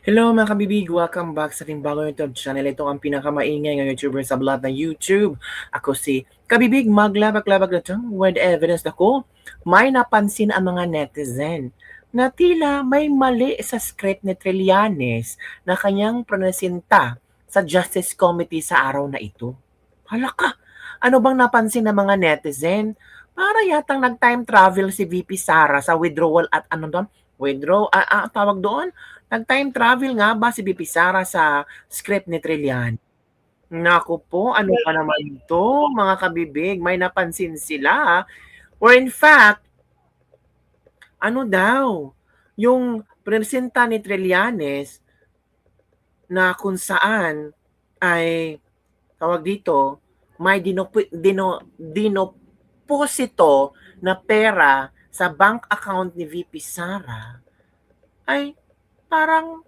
Hello mga kabibig! Welcome back sa ating bagong YouTube channel. Ito ang pinakamaingay ng YouTuber sa lahat ng YouTube. Ako si Kabibig, maglabag-labag na itong with evidence ako. May napansin ang mga netizen na tila may mali sa script ni Trillanes na kanyang presinta sa Justice Committee sa araw na ito. Halaka! Ano bang napansin ng mga netizen? Para yatang nag-time travel si VP Sara sa withdrawal at ano doon? Tawag doon? Nag-time travel nga ba si VP Sara sa script ni Trillian? Naku po, ano pa naman ito, mga kabibig, may napansin sila. Or in fact, ano daw, yung presenta ni Trillanes na kung saan ay, tawag dito, may dinoposito na pera sa bank account ni VP Sara, ay parang,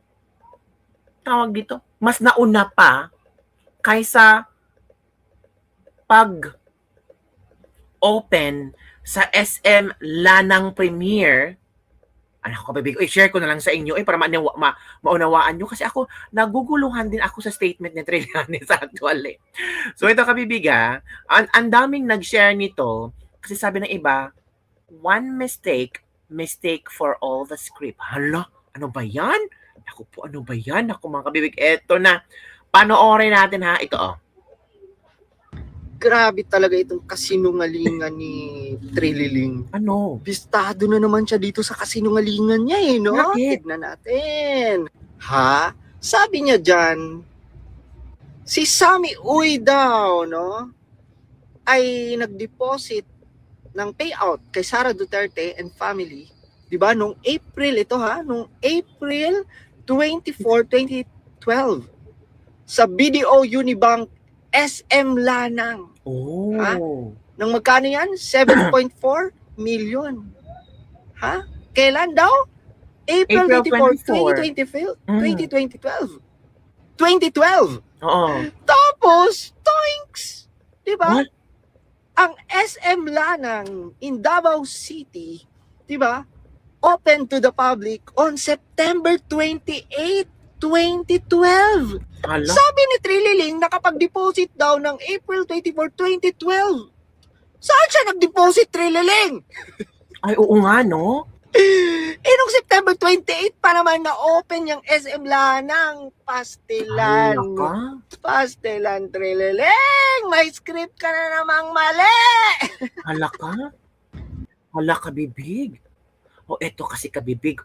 tawag dito, mas nauna pa kaysa pag-open sa SM Lanang Premier. Ano ko, baby, i-share ko na lang sa inyo para maunawaan nyo kasi ako, naguguluhan din ako sa statement ni Trillanes actually. So ito kabibiga, ang daming nag-share nito kasi sabi ng iba, one mistake for all the script. Hala, ano ba yan? Ako po, ano ba yan? Ako mga kabibig, eto na. Panoorin natin ha, ito oh. Grabe talaga itong kasinungalingan ni Trililing. Ano? Bistado na naman siya dito sa kasinungalingan niya eh, no? Bakit? Tignan natin. Ha? Sabi niya dyan, si Sammy Uy daw, no? Ay nag-deposit ng payout kay Sara Duterte and family. 'Di ba? Nung April ito ha, nung April 24, 2012 sa BDO Unibank SM Lanang. Oh. Ha? Nang magkano yan? 7.4 million. Ha? Kailan daw? April 24, 2012. 2012. Oo. Tapos, toinks! Diba? What? Ang SM Lanang in Davao City, diba? Open to the public on September 28, 2012. Hala? Sabi ni Trililing, nakapag-deposit daw ng April 24, 2012. Saan siya nag-deposit, Trililing? Ay, oo nga, no? Nung September 28 pa naman na-open yung SM Lanang. Pastilan. Hala ka? Pastilan, Trililing. May script ka na namang mali. Hala ka? Hala ka, bibig. O eto kasi kabibig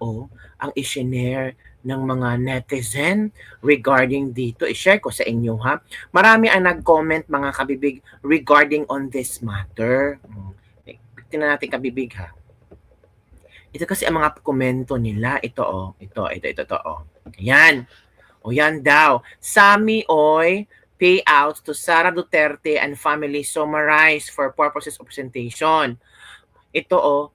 ang i-share ng mga netizen regarding dito. I-share ko sa inyo ha. Marami ang nag-comment mga kabibig regarding on this matter. Tingnan natin kabibig ha. Ito kasi ang mga komento nila. Ito Ayan. O yan daw. Sammy Oy payouts to Sara Duterte and family summarized for purposes of presentation. Ito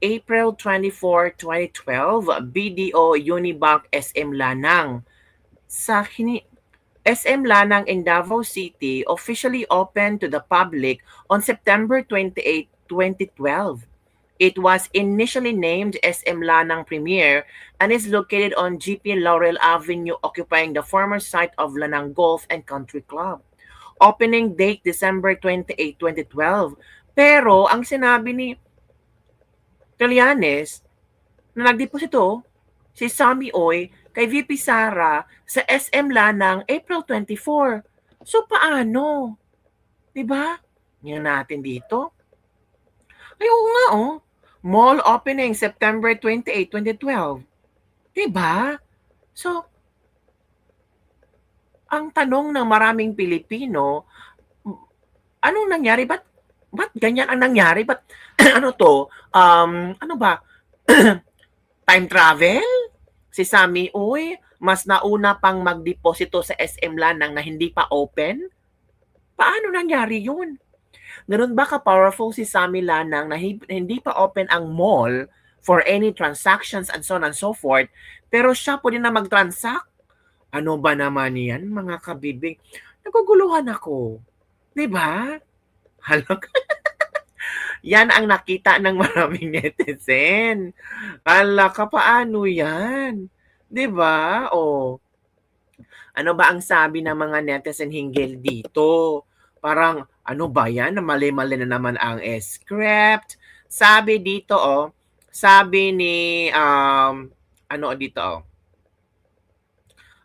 April 24, 2012, BDO Unibank SM Lanang. SM Lanang in Davao City officially opened to the public on September 28, 2012. It was initially named SM Lanang Premier and is located on GP Laurel Avenue occupying the former site of Lanang Golf and Country Club. Opening date December 28, 2012. Pero ang sinabi ni Trillanes na nagdeposito si Sammy Oy kay VP Sara sa SM Lanang April 24. So paano? 'Di ba? Yan natin dito. Ay oo nga Mall opening September 28, 2012. 'Di ba? So ang tanong ng maraming Pilipino, anong nangyari? Ba't ganyan ang nangyari? Ba't ano to? Ano ba? Time travel? Si Sammy Uy, mas nauna pang magdeposito sa SM Lanang na hindi pa open? Paano nangyari yun? Ganun ba ka-powerful si Sammy Lanang na hindi pa open ang mall for any transactions and so on and so forth, pero siya po din na mag-transact? Ano ba naman yan, mga kabibig? Naguguluhan ako. 'Di ba? Halak. Yan ang nakita ng maraming netizen. Hala ka, paano yan? 'Di ba? Oh, ano ba ang sabi ng mga netizen hinggil dito? Parang, ano ba yan? Mali-mali na naman ang script. Sabi dito, oh, sabi ni, ano dito, oh,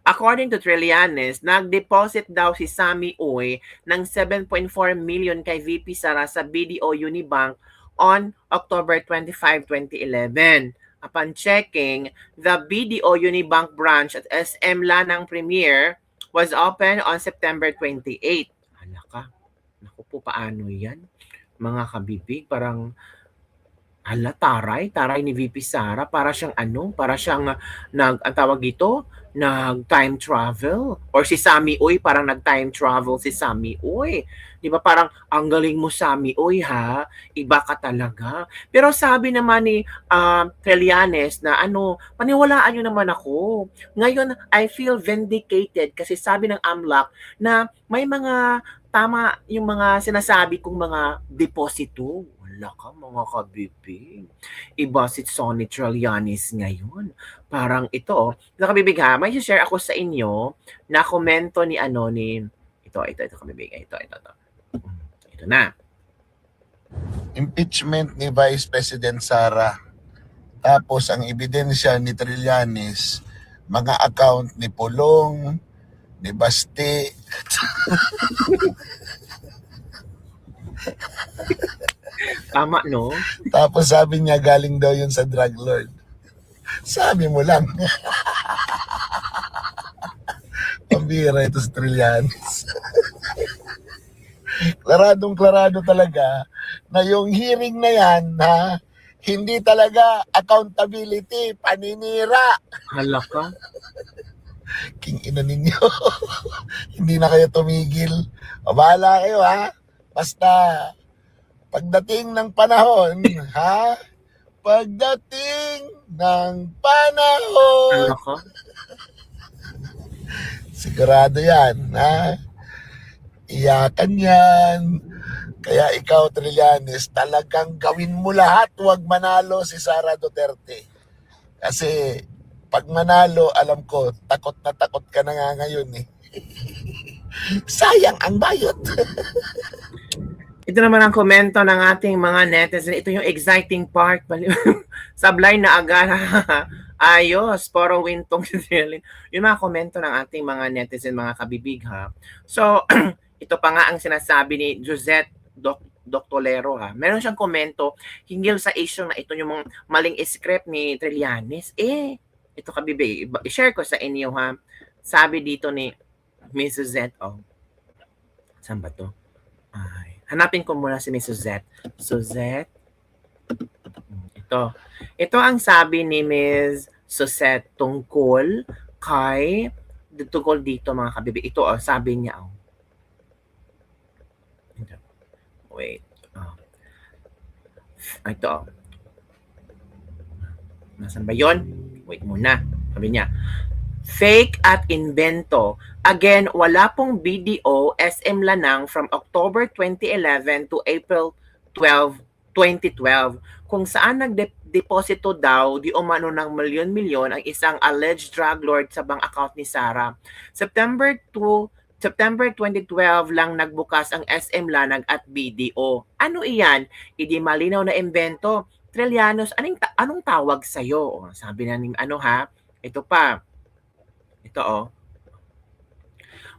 according to Trillanes, nag-deposit daw si Sammy Uy ng 7.4 million kay VP Sara sa BDO Unibank on October 25, 2011. Upon checking, the BDO Unibank branch at SM Lanang Premier was open on September 28. Hala ka, naku po, paano yan? Mga kabibig, parang hala, taray ni VP Sara, para siyang ano, para siyang ang tawag dito, nag-time travel. Or si Sammy Uy, parang nag-time travel si Sammy Uy. Di ba parang, ang galing mo Sammy Uy ha, iba ka talaga. Pero sabi naman ni Trillanes na ano, paniwalaan nyo naman ako. Ngayon, I feel vindicated kasi sabi ng AMLAC na may mga tama yung mga sinasabi kong mga deposito. Wala ka mga kabibig. Iba si Sonny Trillanes ngayon. Parang ito, nakabibig ha, may share ako sa inyo na komento ni ano ni ito kabibig, ito. Ito na. Impeachment ni Vice President Sara. Tapos ang ebidensya ni Trillanes, mga account ni Pulong, ni Basti. Tama, no? Tapos sabi niya galing daw yun sa drug lord. Sabi mo lang. Pambira ito si Trillanes. Klaradong-klarado talaga na yung hearing na yan, ha, hindi talaga accountability, paninira. Hala ka. King ina ninyo. Hindi na kayo tumigil. O bahala kayo, ha. Basta, pagdating ng panahon, ha? Pagdating ng panahon, Hala ka. sigurado yan, ha? Iyakan yan. Kaya ikaw, Trillanes, talagang gawin mo lahat, huwag manalo si Sara Duterte. Kasi pag manalo, alam ko, takot na takot ka na nga ngayon eh. Sayang ang bayot. Ito naman ang komento ng ating mga netizen. Ito yung exciting part. Sablay na agad. Ayos, poro wintong si Trillian. Yung mga komento ng ating mga netizen, mga kabibig ha. So, ito pa nga ang sinasabi ni Josette Doctolero ha. Meron siyang komento hinggil sa issue na ito yung mga maling script ni Trillanes. Ito kabibig, i-share ko sa inyo ha. Sabi dito ni Miss Josette, oh. Saan ba to? Ay, hanapin ko muna si Miss Suzette. Suzette. Ito. Ito ang sabi ni Miss Suzette tungkol dito mga kabibig. Ito sabi niya. Wait. Ito. Nasaan ba yun? Wait muna. Sabi niya, fake at invento. Again, wala pong BDO SM Lanang from October 2011 to April 12, 2012 kung saan nagdeposito daw di umano ng milyon-milyon ang isang alleged drug lord sa bank account ni Sara. September 2012 lang nagbukas ang SM Lanang at BDO. Ano iyan? Hindi malinaw na invento. Trillanes, anong tawag sa'yo? Sabi na ni ito pa. Ito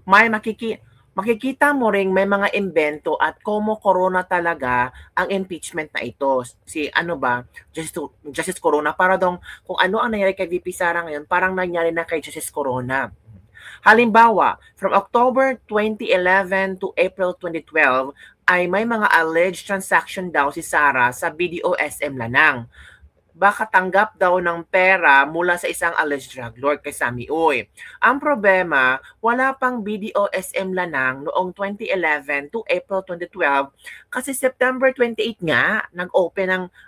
may makikita mo ring may mga imbento at corona talaga ang impeachment na ito. Si Justice Corona, para dong kung ano ang nangyari kay VP Sara ngayon, parang nangyari na kay Justice Corona. Halimbawa, from October 2011 to April 2012, ay may mga alleged transaction daw si Sara sa BDO SM Lanang. Baka tanggap daw ng pera mula sa isang alleged drug lord kay Sammy Uy. Ang problema, wala pang BDO SM Lanang noong 2011 to April 2012 kasi September 28 nga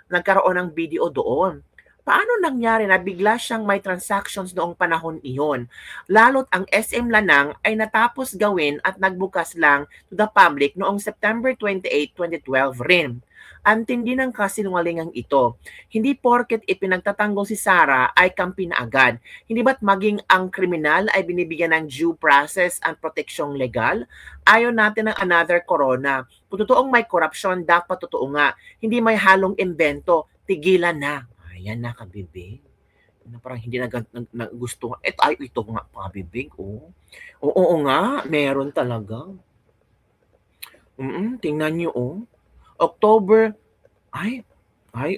nagkaroon ng BDO doon. paano nangyari na bigla siyang may transactions noong panahon iyon? Lalo't ang SM Lanang ay natapos gawin at nagbukas lang to the public noong September 28, 2012 rin. Ang tindi ng kasinungalingang ito. Hindi porket ipinagtatanggol si Sara ay kampi na agad. Hindi ba't maging ang kriminal ay binibigyan ng due process at proteksyong legal? Ayaw natin ng another corona. Kung totoong may corruption, dapat totoo nga. Hindi may halong invento. Tigilan na. Ayan na, kabibig. Na parang hindi na gusto. Ito nga, kabibig. Oh. Oo nga, meron talaga. Tingnan nyo, oh. October,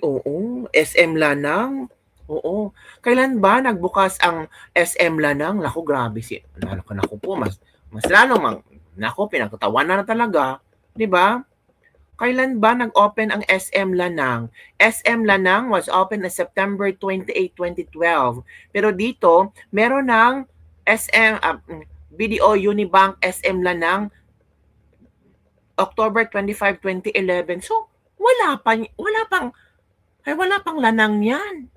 oo, SM Lanang. Oo. Kailan ba nagbukas ang SM Lanang? Naku, grabe naku po, mas lalo naku, pinagtatawanan na talaga. 'Di ba? Kailan ba nag-open ang SM Lanang? SM Lanang was opened on September 28, 2012. Pero dito, meron ng BDO Unibank SM Lanang October 25, 2011. So, wala pang Lanang yan.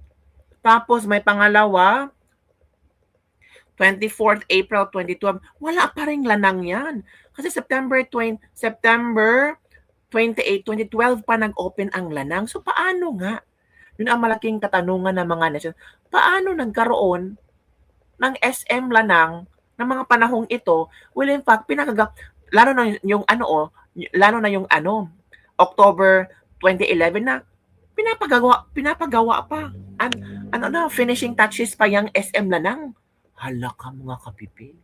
Tapos may pangalawa, 24th April 2012. Wala pa ring Lanang yan. Kasi September 28, 2012 pa nag-open ang Lanang. So, paano nga? Yun ang malaking katanungan ng mga nation. Paano nagkaroon ng SM Lanang ng mga panahong ito? Well, in fact, lalo na yung October 2011 na pinapagawa pa. Finishing touches pa yung SM Lanang. Hala ka mga kabibig.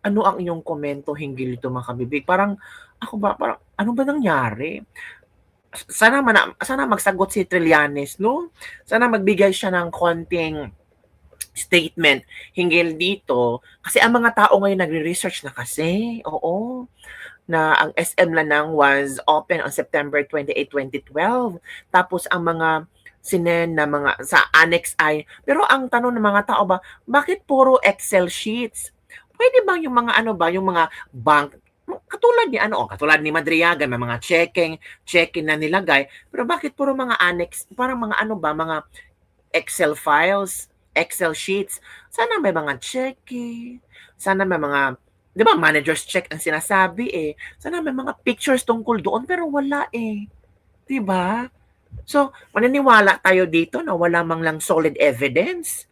Ano ang inyong komento hinggil ito mga kabibig? Parang ano ba nangyari? Sana magsagot si Trillanes, no? Sana magbigay siya ng konting statement hinggil dito. Kasi ang mga tao ngayon nagre-research na kasi. Oo. Na ang SM Lanang was open on September 28, 2012. Tapos ang mga sinen na mga sa Annex I. Pero ang tanong ng mga tao ba, bakit puro Excel sheets? Pwede ba yung mga yung mga bank katulad ni Madriaga, may mga checking na nilagay. Pero bakit puro mga annex, parang mga mga Excel files, Excel sheets? Sana may mga checking, sana may mga 'di ba, manager's check ang sinasabi eh. Sana may mga pictures tungkol doon pero wala eh. 'Di ba? So, maniniwala tayo dito na wala mang lang solid evidence.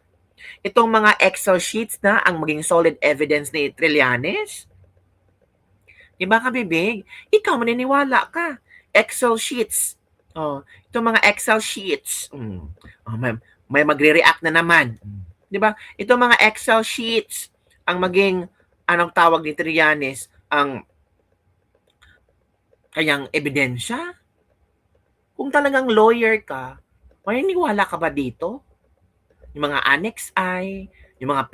Itong mga Excel sheets na ang maging solid evidence ni Trillanes. 'Di ba, kabibig? Ikaw maniniwala ka. Excel sheets. Oh, itong mga Excel sheets. May magre-react na naman. 'Di ba? Itong mga Excel sheets ang maging anong tawag ni Trillanes, ang kanyang ebidensya? Kung talagang lawyer ka, maniniwala ka ba dito? Yung mga Annex I, yung mga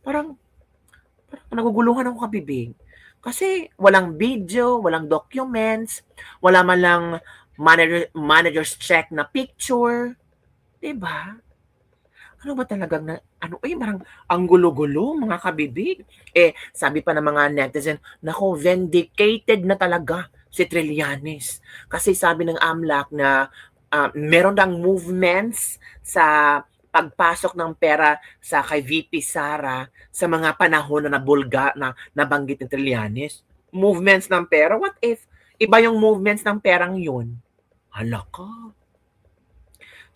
parang naguguluhan ako, kabibig. Kasi walang video, walang documents, wala man lang manager's check na picture. 'Di ba? Ano ba talagang parang ang gulo-gulo, mga kabibig. Sabi pa ng mga netizen, nako, vindicated na talaga si Trillanes. Kasi sabi ng AMLAC na meron dang movements sa pagpasok ng pera sa kay VP Sara sa mga panahon na nabanggit ni Trillanes. Movements ng pera? What if iba yung movements ng perang yun? Hala ka.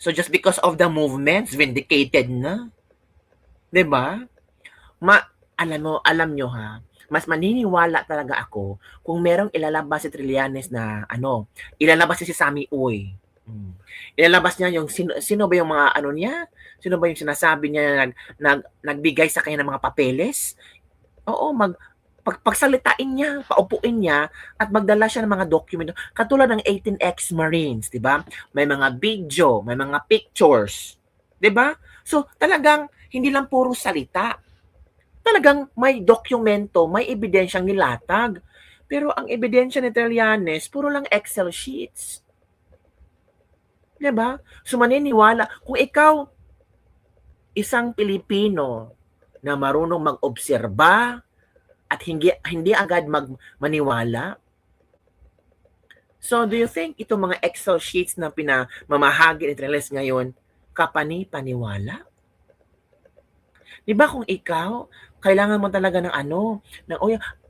So just because of the movements, vindicated na. 'Di ba? Alam nyo ha, mas maniniwala talaga ako kung merong ilalabas si Trillanes na ilalabas niya si Sammy Uy. Ilalabas niya yung sino ba yung mga niya? Sino ba yung sinasabi niya na nagbigay sa kanya ng mga papeles? Oo, pagsalitain niya, paupuin niya, at magdala siya ng mga dokumento. Katulad ng 18 ex-Marines, di ba? May mga video, may mga pictures. Di ba? So, talagang hindi lang puro salita. Talagang may dokumento, may ebidensyang nilatag. Pero ang ebidensya ni Trillanes, puro lang Excel sheets. Di ba? So, maniniwala. Kung ikaw, isang Pilipino na marunong mag-obserba, at hindi agad maniwala. So, do you think itong mga Excel sheets na pinamamahagi ni Trillanes ngayon, kapani-paniwala? Di ba kung ikaw, kailangan mo talaga ng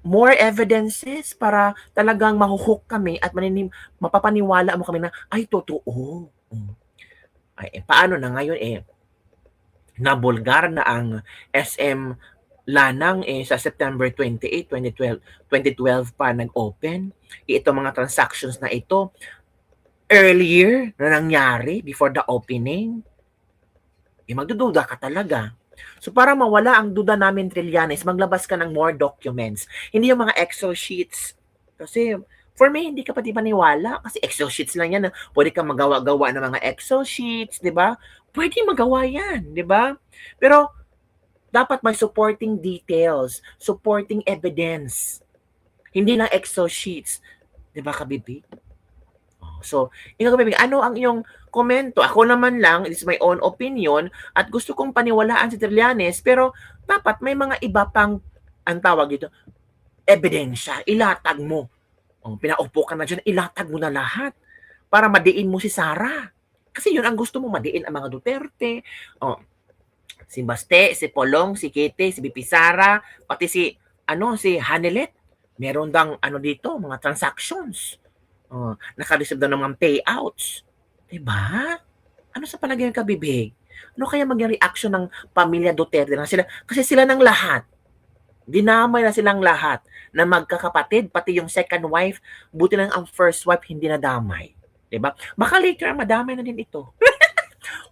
more evidences para talagang mahuhook kami at mapapaniwala mo kami na, ay, totoo. Ay, paano na ngayon nabulgar na ang SM Lanang sa September 28, 2012 pa nag-open. Itong mga transactions na ito, earlier na nangyari before the opening, magdududa ka talaga. So para mawala ang duda namin, Trillanes, maglabas ka ng more documents. Hindi yung mga Excel sheets. Kasi for me, hindi ka pati paniwala. Kasi Excel sheets lang yan. Pwede kang magawa-gawa ng mga Excel sheets, di ba? Pwede magawa yan, di ba? Pero dapat may supporting details, supporting evidence. Hindi lang Excel sheets. Di ba, Kabibig? So, ikaw, Kabibig, ano ang iyong komento? Ako naman lang, it is my own opinion, at gusto kong paniwalaan si Trillanes, pero dapat may mga iba pang, ang tawag dito, ebidensya. Ilatag mo. Pinaupo ka na dyan, ilatag mo na lahat para madiin mo si Sara. Kasi yun ang gusto mo, madiin ang mga Duterte. Si Baste, si Polong, si Kitty, si BP Sara, pati si Hanelet. Meron dang dito, mga transactions. Naka-receive daw ng mga payouts. Diba? Ano sa palagay ng Kabibig? Ano kaya maging reaction ng pamilya Duterte na sila? Kasi sila ng lahat. Dinamay na silang lahat na magkakapatid, pati yung second wife, buti lang ang first wife hindi nadamay. Diba? Baka later madamay na din ito.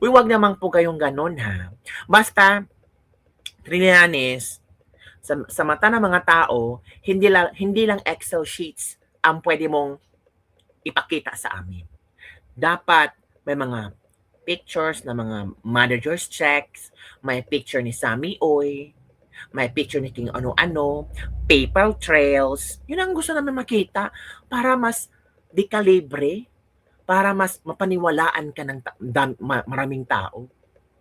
Uy, wag naman po kayong ganun, ha. Basta, Trillanes, sa mata ng mga tao, hindi lang Excel sheets ang pwede mong ipakita sa amin. Dapat may mga pictures na mga manager's checks, may picture ni Sammy Oy, may picture ni King ano-ano, PayPal trails. Yun ang gusto namin makita para mas dekalibre, para mas mapaniwalaan ka ng maraming tao.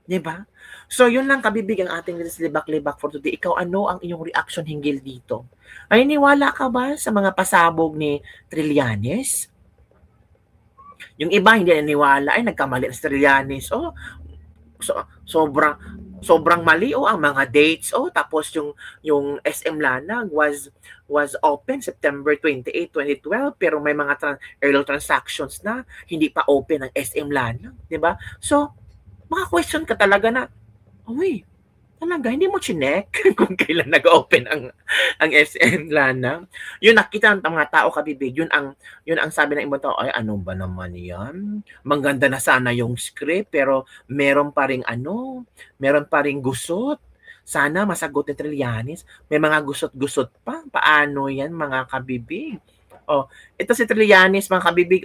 Diba? So, yun lang, Kabibig, ang ating libak-libak for today. Ikaw, ano ang iyong reaction hinggil dito? Ay, niwala ka ba sa mga pasabog ni Trillanes? Yung iba, hindi naniwala. Ay, nagkamali si Trillanes. Sobrang mali ang mga dates. Tapos yung SM Lanang was open September 28, 2012, pero may mga early transactions na hindi pa open ang SM Lanang, 'di ba? So, maka-question ka talaga na, uy, talaga hindi mo chinek kung kailan nag-open ang SM Lanang. Yun nakita ng mga tao, Kabibig, yun ang sabi ng ibang tao, ay ano ba naman 'yan? Maganda na sana yung script pero meron pa ring gusot. Sana masagot ni Trillanes. May mga gusot-gusot pa. Paano 'yan, mga Kabibig? Ito si Trillanes, mga Kabibig,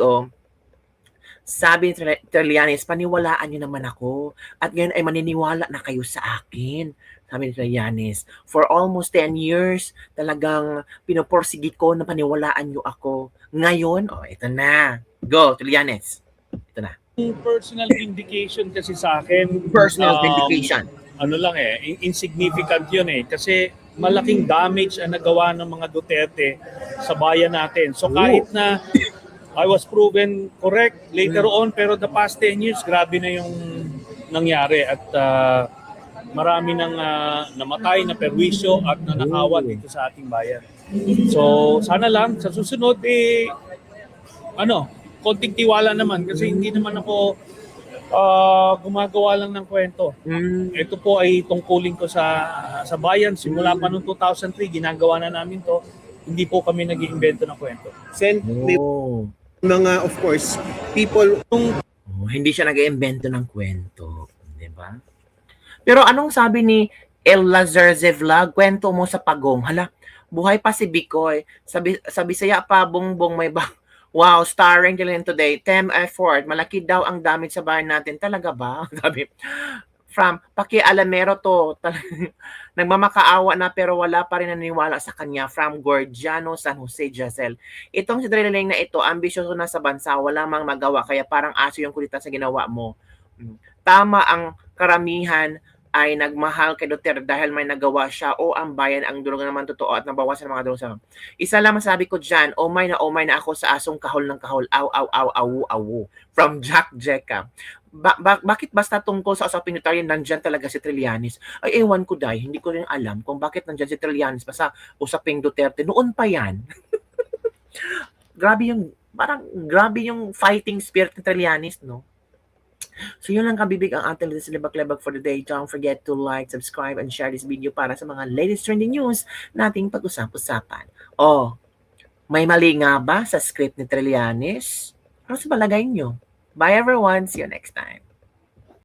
sabi ni Trillanes, paniwalaan niyo naman ako. At ngayon ay maniniwala na kayo sa akin. Sabi ni Trillanes, for almost 10 years, talagang pinuporsige ko na paniwalaan niyo ako. Ngayon, ito na. Go, Trillanes. Ito na. Personal vindication kasi sa akin. Personal vindication. Ano lang insignificant yun kasi malaking damage ang nagawa ng mga Duterte sa bayan natin. So kahit na I was proven correct later on, pero the past 10 years, grabe na yung nangyari at marami nang namatay na perwisyo at nanakawan dito sa ating bayan. So sana lang sa susunod konting tiwala naman kasi hindi naman ako gumagawa lang ng kwento. Ito po ay tungkulin ko sa bayan. Simula pa noong 2003, ginagawa na namin to. Hindi po kami nag-iimbento ng kwento. Mga, of course, people hindi siya nag-iimbento ng kwento, 'di ba? Pero anong sabi ni El Lazarze Vlog, kwento mo sa Pagong? Hala, buhay pa si Bicoy. Sabi saya pa, Bongbong may wow, starring din today. Tem effort. Malaki daw ang damage sa bahay natin. Talaga ba? Sabi, from Pakialamero to. Nagmamakaawa na pero wala pa rin naniniwala sa kanya. From Gorgiano, San Jose, Giselle. Itong si Drilling na ito, ambisyoso na sa bansa, wala mang magawa. Kaya parang aso yung kulitan sa ginawa mo. Tama ang karamihan ay nagmahal kay Duterte dahil may nagawa siya o ang bayan ang dulo naman totoo at nabawasan ang mga dulo. Isa lang masabi ko dyan, omay na ako sa asong kahol ng kahol. Aw, aw, aw, awu, awu. From Jack Jeka. Bakit basta tungkol sa usaping Duterte nandyan talaga si Trillanes? Ay, ewan ko dahil, hindi ko rin alam kung bakit nandyan si Trillanes basta usaping Duterte. Noon pa yan. Grabe yung fighting spirit ni Trillanes, no? So yun lang kabibig ang ating latest libak-libak for the day. Don't forget to like, subscribe, and share this video para sa mga latest trending news nating pag-usap-usapan. Oh, may mali nga ba sa script ni Trillanes? Ano sa palagay nyo? Bye everyone. See you next time.